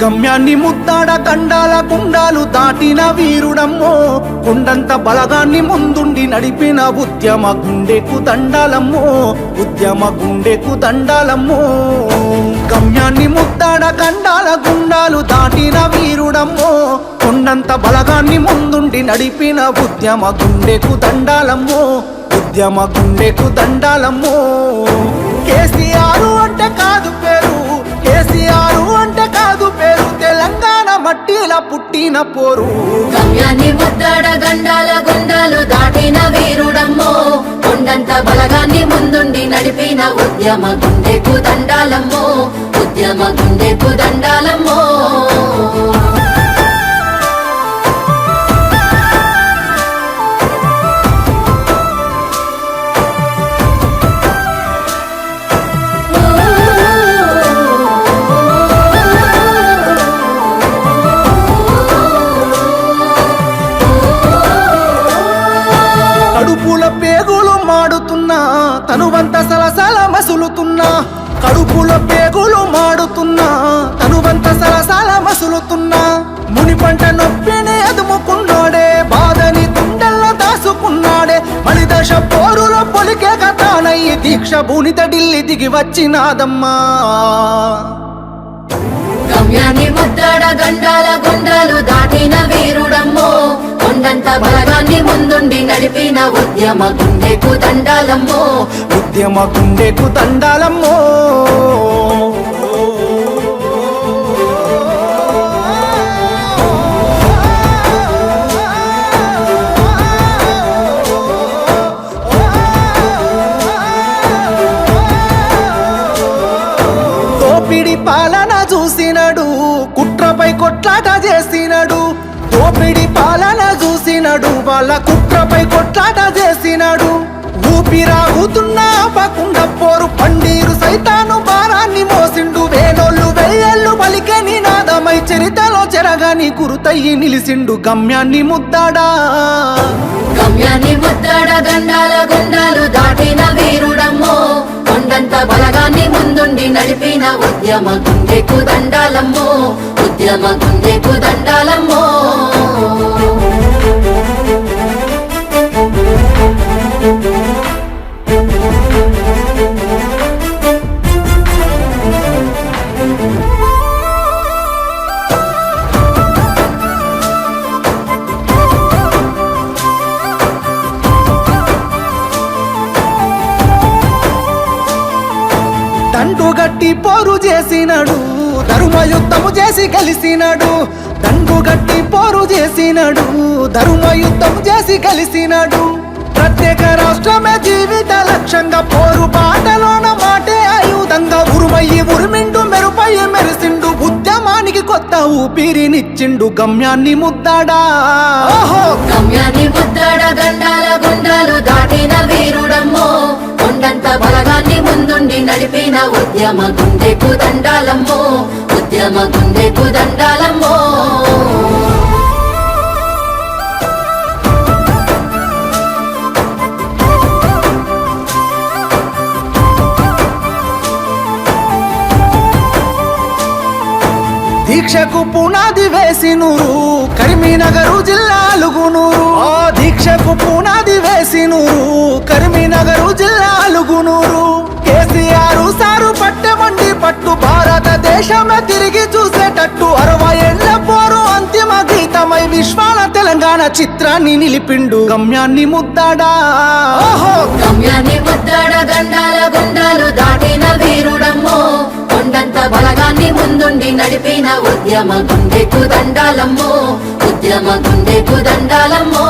గమ్యాన్ని ముద్దాడ గండాల గుండాలు దాటిన వీరుడమ్మో, కొండంత బలగాన్ని ముందుండి నడిపిన ఉద్యమ గుండెకు దండాలమ్మో, ఉద్యమ గుండెకు దండాలమ్మో. గమ్యాన్ని ముద్దాడ గండాల గుండాలు దాటిన వీరుడమ్మో, కొండంత బలగాన్ని ముందుండి నడిపిన ఉద్యమ గుండెకు దండాలమ్మో, ఉద్యమ గుండెకు దండాలమ్మో. కేసీఆర్ అంటే కాదు పేరు, కేసీఆర్ అంటే కాదు పేరు, తెలంగాణ మట్టిల పుట్టిన పోరు. గమ్యాన్ని ముద్దాడ గండాల గుండాలు దాటిన వీరుడమ్మో, కొండంత బలగాన్ని ముందుండి నడిపిన ఉద్యమ గుండెకు దండాలమ్మో, ఉద్యమ గుండెకు దండాలమ్మో. కడుపుల పేగులు మాడుతున్నా, తనువంత సలసల మసులుతున్నా, కడుపుల పేగులు మాడుతున్నా, తనువంత సలసల మసులుతున్నా. ముని పంట నొప్పిని అదుముకున్నాడే, బాధని గుండెల్లో దాసుకున్నాడే, మలిదశ పోరులో పొలికే కథానయ్యి దీక్ష భూనిత ఢిల్లీ దిగి వచ్చినాదమ్మా. గమ్యాన్ని ముద్దాడ గండాల గుండాలు దాటిన వీరుడమ్మో, కొండంత బలగాన్ని ముందుండి నడిపిన ఉద్యమ గుండెకు దండాలమ్మో, ఉద్యమ గుండెకు దండాలమ్మో. దోపిడి పాలన చూసినడు, కుట్రపై కొట్లాట చేసినడు, దోపిడి పాలన చూసినడు, వాళ్ళ కుట్రపై కొట్లాట చేసినాడు. ఊపిరాగుతున్నా ఆపకుండా పోరు పండీరు సైతాను భారాన్ని మోసిండు, వేలోళ్ళు వెయ్యేళ్ళు పలికే నినాదమై చరితలో చెరగాని గురుతయ్యి నిలిసిండు. గమ్యాన్ని ముద్దాడా, గమ్యాన్ని ముద్దాడ గండాల గుండాలు దాటిన వీరుడమ్మో, కొండంత బలగాన్ని ముందుండి నడిపిన ఉద్యమ గుండెకు దండాలమ్మో, ఉద్యమ గుండెకు దండాలమ్మో. దండుగట్టి పోరు చేసినడు, ధర్మయుద్ధము చేసి కలిసినడు, దండుగట్టి పోరు చేసినడు, ధర్మయుద్ధము చేసి కలిసినడు. ప్రత్యేక రాష్ట్రమే జీవిత లక్ష్యంగా పోరు బాటలోన మాటే ఆయుధంగా ఉరుమయ్యి ఉరిమిండు, మెరుపయ్యి మెరిసిండు, ఉద్యమానికి కొత్త ఊపిరినిచ్చిండు. గమ్యాన్ని ముద్దాడా, ఓహో గమ్యాన్ని ముద్దాడ గండాల గుండాలు దాటిన వీరుడమ్మో, కొండంత బలగాన్ని ముందుండి నడిపిన ఉద్యమ గుండెకు దండాలమ్మో, ఉద్యమ గుండెకు దండాలమ్మో. దీక్షకు పునాది వేసినూరు, కరీంనగర్ జిల్లా అలుగునూరు. ఆ దీక్షకు పునాది వేసినూరు, కరీంనగర్ జిల్లా అలుగునూరు. కేసీఆర్ సారు పట్టెమండి పట్టు, భారతదేశమే తిరిగి చూసేటట్టు 60 ఏళ్ల పోరు అంతిమ గీతమై విశ్వాల తెలంగాణ చిత్రాన్ని నిలిపిండు. గమ్యాన్ని ముద్దాడా, ఓహో గమ్యాన్ని ముద్దాడ గండాల గుండాలు దాటిన వీరుడమ్మో, కొండంత బలగాన్ని ముందుండి నడిపిన ఉద్యమ గుండెకు దండాలమ్మో, ఉద్యమ గుండెకు దండాలమ్మో.